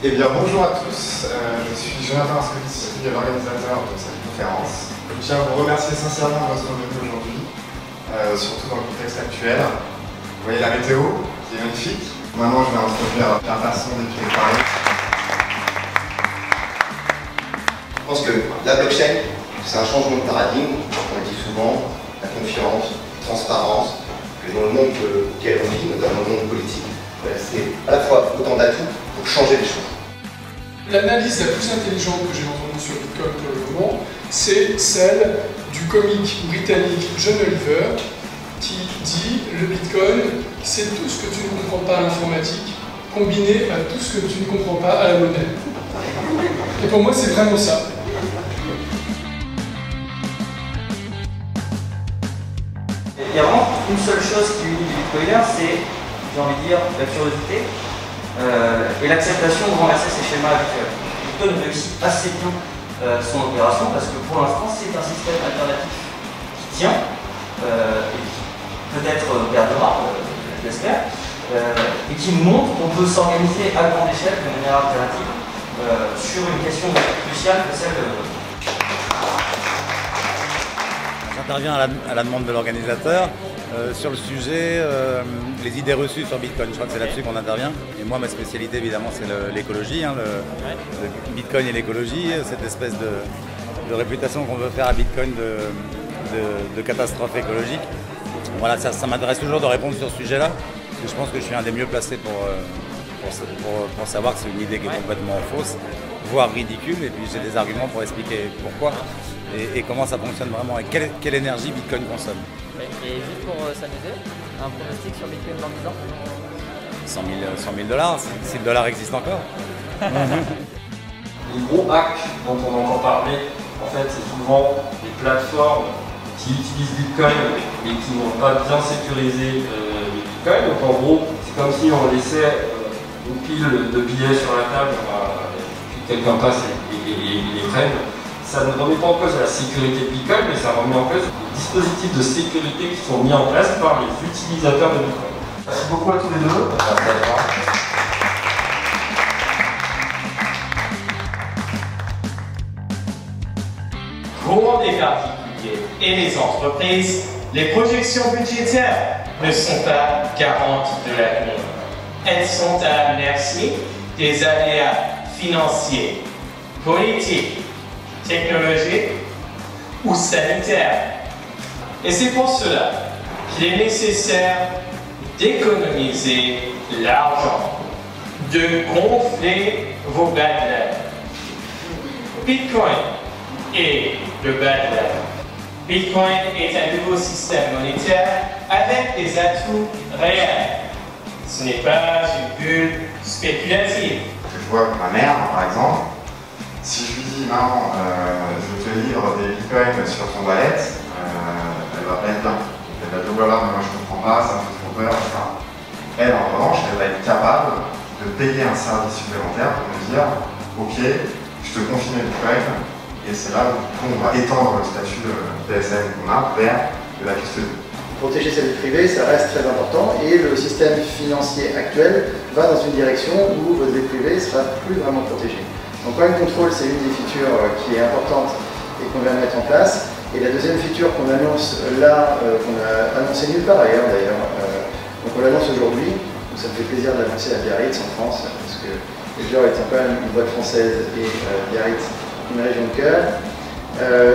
Eh bien, bonjour à tous, je suis Jonathan Ascoli, l'organisateur de cette conférence. Je tiens à vous remercier sincèrement de votre venue aujourd'hui, surtout dans le contexte actuel. Vous voyez la météo, qui est magnifique. Maintenant, je vais introduire la façon d'étudier Paris. Je pense que la blockchain, c'est un changement de paradigme, on le dit souvent, la confiance, la transparence, que dans le monde auquel on vit, notamment le monde politique, c'est à la fois autant d'atouts pour changer les choses. L'analyse la plus intelligente que j'ai entendue sur Bitcoin pour le moment, c'est celle du comique britannique John Oliver, qui dit le Bitcoin, c'est tout ce que tu ne comprends pas à l'informatique, combiné à tout ce que tu ne comprends pas à la monnaie. Et pour moi, c'est vraiment ça. Il y a vraiment une seule chose qui unit les bitcoiners, c'est, j'ai envie de dire, la curiosité et l'acceptation de renverser ces schémas habituels. Bitcoin réussit assez bien son opération parce que pour l'instant, c'est un système alternatif qui tient et qui peut-être perdura, j'espère, et qui montre qu'on peut s'organiser à grande échelle de manière alternative sur une question cruciale que celle de... J'interviens à la demande de l'organisateur sur le sujet, les idées reçues sur Bitcoin. Je crois que c'est là-dessus qu'on intervient. Et moi, ma spécialité, évidemment, c'est l'écologie, le Bitcoin et l'écologie, cette espèce de réputation qu'on veut faire à Bitcoin de catastrophe écologique. Voilà, ça m'intéresse toujours de répondre sur ce sujet-là, parce que je pense que je suis un des mieux placés pour savoir que c'est une idée qui est complètement fausse, voire ridicule, et puis j'ai des arguments pour expliquer pourquoi. Et comment ça fonctionne vraiment et quelle énergie Bitcoin consomme. Et juste pour s'amuser, un pronostic sur Bitcoin dans 10 ans 100 000 $, si le dollar existe encore. Les gros hacks dont on entend parler, en fait, c'est souvent les plateformes qui utilisent Bitcoin et qui n'ont pas bien sécurisé les Bitcoins. Donc en gros, c'est comme si on laissait une pile de billets sur la table, puis quelqu'un passe et les prenne. Ça ne remet pas en cause la sécurité de Bitcoin, mais ça remet en cause les dispositifs de sécurité qui sont mis en place par les utilisateurs de Bitcoin. Merci beaucoup à tous les deux. Pour les particuliers et les entreprises, les projections budgétaires ne sont pas garantes de l'avenir. Elles sont à la merci des aléas financiers, politiques, technologiques ou sanitaires. Et c'est pour cela qu'il est nécessaire d'économiser l'argent, de gonfler vos bad levels. Bitcoin est le bad level. Bitcoin est un nouveau système monétaire avec des atouts réels. Ce n'est pas une bulle spéculative. Je vois ma mère, par exemple, si je lui dis maman, je te livre des bitcoins sur ton wallet, elle va pas être bien. Elle va dire voilà, mais moi je comprends pas, ça me fait trop peur, etc. Elle, en revanche, elle va être capable de payer un service supplémentaire pour me dire ok, je te confie mes bitcoins, et c'est là où on va étendre le statut de PSN qu'on a vers de la custodie. Protéger sa vie privée, ça reste très important, et le système financier actuel va dans une direction où votre vie privée ne sera plus vraiment protégée. Donc Coin Control, c'est une des features qui est importante et qu'on vient de mettre en place. Et la deuxième feature qu'on annonce là, qu'on a annoncé nulle part ailleurs d'ailleurs, donc on l'annonce aujourd'hui, donc ça me fait plaisir de l'annoncer à Biarritz en France, parce que Ledger étant quand même une boîte française et Biarritz une région de cœur,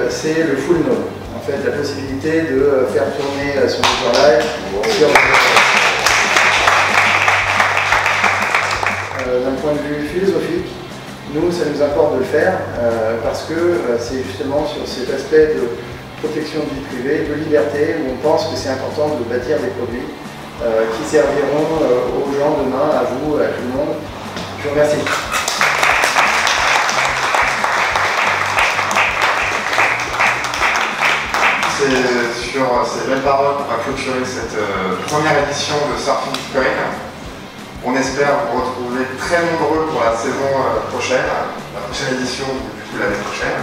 c'est le full node. En fait, la possibilité de faire tourner son Ledger Live sur... D'un point de vue philosophique, nous, ça nous importe de le faire parce que c'est justement sur cet aspect de protection de vie privée, de liberté, où on pense que c'est important de bâtir des produits qui serviront aux gens demain, à vous, à tout le monde. Je vous remercie. C'est sur ces belles paroles qu'on va clôturer cette première édition de Surfing Bitcoin. On espère vous retrouver très nombreux pour la saison prochaine, la prochaine édition, du coup l'année prochaine.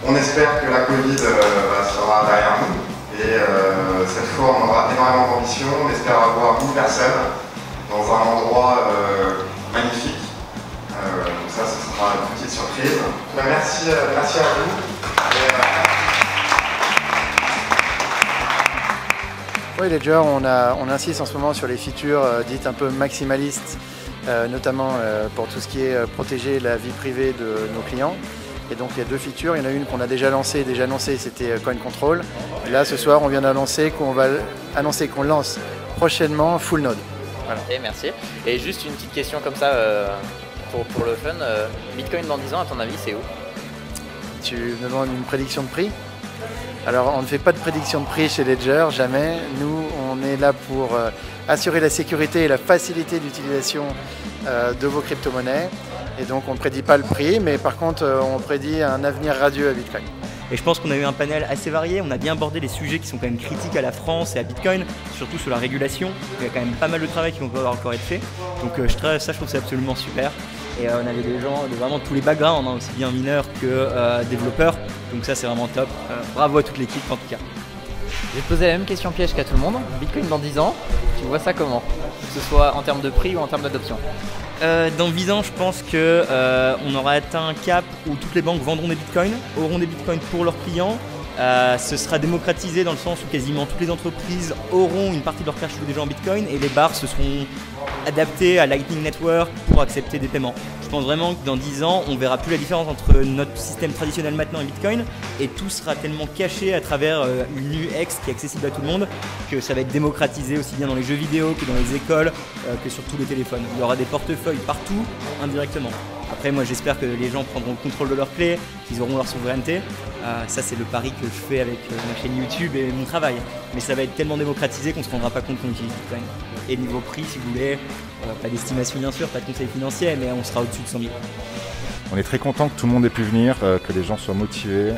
On espère que la Covid sera derrière nous et cette fois on aura énormément d'ambition. On espère avoir 1000 personnes dans un endroit magnifique Merci à vous. Oui, Ledger, on insiste en ce moment sur les features dites un peu maximalistes, notamment pour tout ce qui est protéger la vie privée de nos clients. Et donc il y a 2 features, il y en a une qu'on a déjà lancée, c'était Coin Control. Et là ce soir on vient d'annoncer qu'on va annoncer qu'on lance prochainement Full Node. Voilà. Ok, merci. Et juste une petite question comme ça pour le fun, Bitcoin dans 10 ans à ton avis c'est où? Tu me demandes une prédiction de prix? Alors on ne fait pas de prédiction de prix chez Ledger, jamais. Nous on est là pour assurer la sécurité et la facilité d'utilisation de vos crypto-monnaies. Et donc on ne prédit pas le prix, mais par contre on prédit un avenir radieux à Bitcoin. Et je pense qu'on a eu un panel assez varié, on a bien abordé les sujets qui sont quand même critiques à la France et à Bitcoin, surtout sur la régulation. Il y a quand même pas mal de travail qui va encore être fait. Donc je trouve ça absolument super. Et on avait des gens de vraiment tous les backgrounds, hein, aussi bien mineurs que développeurs. Donc ça c'est vraiment top. Bravo à toute l'équipe en tout cas. Je vais te poser la même question piège qu'à tout le monde. Bitcoin dans 10 ans, tu vois ça comment? Que ce soit en termes de prix ou en termes d'adoption? Dans 10 ans, je pense qu'on aura atteint un cap où toutes les banques vendront des bitcoins, auront des bitcoins pour leurs clients. Ce sera démocratisé dans le sens où quasiment toutes les entreprises auront une partie de leur cash flow déjà en bitcoin et les bars se seront adaptés à Lightning Network pour accepter des paiements. Je pense vraiment que dans 10 ans, on ne verra plus la différence entre notre système traditionnel maintenant et Bitcoin et tout sera tellement caché à travers une UX qui est accessible à tout le monde que ça va être démocratisé aussi bien dans les jeux vidéo que dans les écoles, que sur tous les téléphones. Il y aura des portefeuilles partout, indirectement. Après, moi j'espère que les gens prendront le contrôle de leurs clés, qu'ils auront leur souveraineté. Ça c'est le pari que je fais avec ma chaîne YouTube et mon travail. Mais ça va être tellement démocratisé qu'on ne se rendra pas compte qu'on utilise Bitcoin. Et niveau prix, si vous voulez, pas d'estimation bien sûr, pas de conseil financier, mais on sera au-dessus de 100 000. On est très content que tout le monde ait pu venir, que les gens soient motivés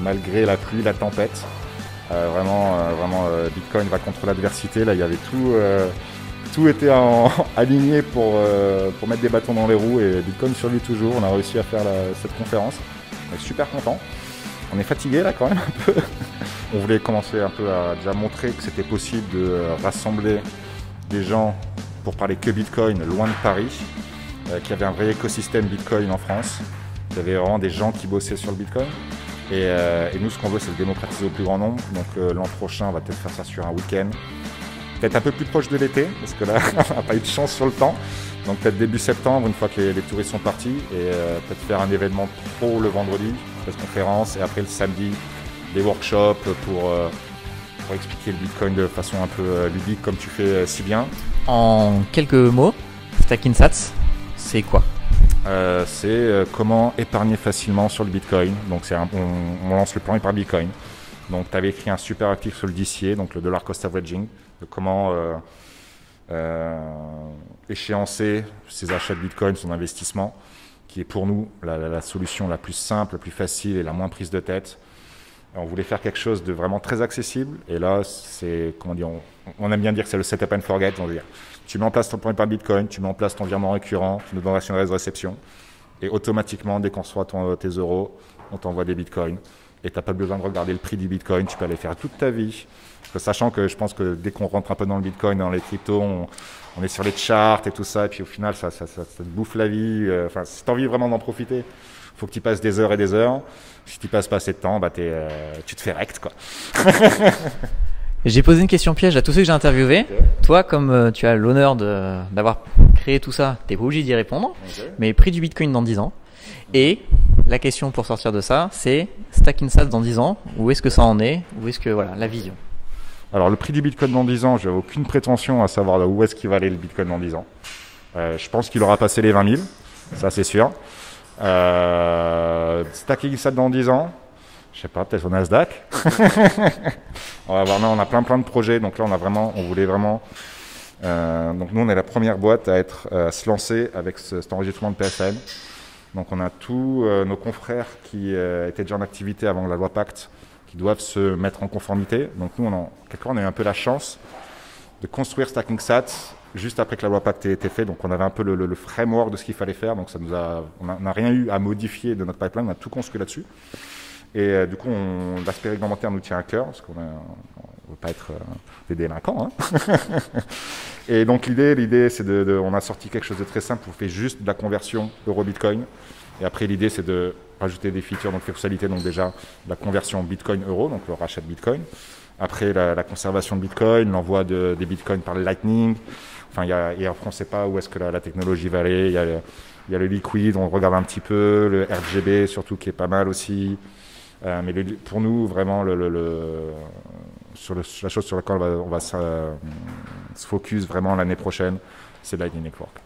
malgré la pluie, la tempête. Vraiment, Bitcoin va contre l'adversité. Là, il y avait tout était aligné pour mettre des bâtons dans les roues et Bitcoin survit toujours. On a réussi à faire cette conférence. On est super content. On est fatigué là quand même un peu. On voulait commencer un peu à déjà montrer que c'était possible de rassembler des gens pour parler que Bitcoin loin de Paris, qu'il y avait un vrai écosystème Bitcoin en France. Il y avait vraiment des gens qui bossaient sur le Bitcoin. Et nous, ce qu'on veut, c'est le démocratiser au plus grand nombre. Donc l'an prochain, on va peut-être faire ça sur un week-end. Peut-être un peu plus proche de l'été, parce que là, on n'a pas eu de chance sur le temps. Donc peut-être début septembre, une fois que les touristes sont partis, et peut-être faire un événement pro le vendredi, une conférence, et après le samedi, des workshops pour expliquer le Bitcoin de façon un peu ludique, comme tu fais si bien. En quelques mots, Stacking Sats, c'est quoi? C'est comment épargner facilement sur le Bitcoin. Donc on lance le plan épargne Bitcoin. Donc tu avais écrit un super article sur le DCA, donc le dollar cost averaging, de comment échéancer ses achats de Bitcoin, son investissement, qui est pour nous la solution la plus simple, la plus facile et la moins prise de tête. On voulait faire quelque chose de vraiment très accessible. Et là, c'est, comment dire, on aime bien dire que c'est le setup and forget. On va dire, tu mets en place ton plan épargne Bitcoin, tu mets en place ton virement récurrent, tu nous donnes une adresse de réception. Et automatiquement, dès qu'on reçoit tes euros, on t'envoie des Bitcoins. Et tu n'as pas besoin de regarder le prix du Bitcoin, tu peux aller faire toute ta vie. Sachant que je pense que dès qu'on rentre un peu dans le Bitcoin, dans les cryptos, on est sur les charts et tout ça. Et puis au final, ça te bouffe la vie. Enfin, si tu as envie vraiment d'en profiter, il faut que tu passes des heures et des heures. Si tu passes pas assez de temps, bah tu te fais rect, quoi. J'ai posé une question piège à tous ceux que j'ai interviewés. Okay. Toi, comme tu as l'honneur d'avoir créé tout ça, tu n'es pas obligé d'y répondre. Okay. Mais prix du Bitcoin dans 10 ans. Et la question pour sortir de ça, c'est Stacking Sats dans 10 ans. Où est-ce que ça en est? Où est-ce que, voilà, la vision? Alors, le prix du Bitcoin dans 10 ans, je n'ai aucune prétention à savoir où est-ce qu'il va aller le Bitcoin dans 10 ans. Je pense qu'il aura passé les 20 000, ça c'est sûr. Stacking Sats dans 10 ans, je sais pas, peut-être au Nasdaq. On va voir, non, on a plein de projets, donc là on voulait vraiment. Donc nous on est la première boîte à se lancer avec cet enregistrement de PSN. Donc on a tous nos confrères qui étaient déjà en activité avant la loi Pacte, qui doivent se mettre en conformité. Donc nous quelque part on a eu un peu la chance de construire Stacking Sats juste après que la loi Pacte ait été faite. Donc on avait un peu le framework de ce qu'il fallait faire. Donc on n'a rien eu à modifier de notre pipeline, on a tout construit là-dessus. Et du coup, l'aspect réglementaire nous tient à cœur, parce qu'on ne veut pas être des délinquants. Hein. Et donc l'idée c'est on a sorti quelque chose de très simple, on fait juste de la conversion euro-bitcoin. Et après l'idée c'est de rajouter des features, donc les fonctionnalités, donc déjà la conversion Bitcoin-Euro, donc le rachat de Bitcoin. Après la conservation de Bitcoin, l'envoi des Bitcoins par le Lightning. Enfin, et après on ne sait pas où est-ce que la technologie va aller. Il y a le liquide, on regarde un petit peu, le RGB surtout qui est pas mal aussi. Mais pour nous, vraiment, la chose sur laquelle on va se focus vraiment l'année prochaine, c'est Lightning Network.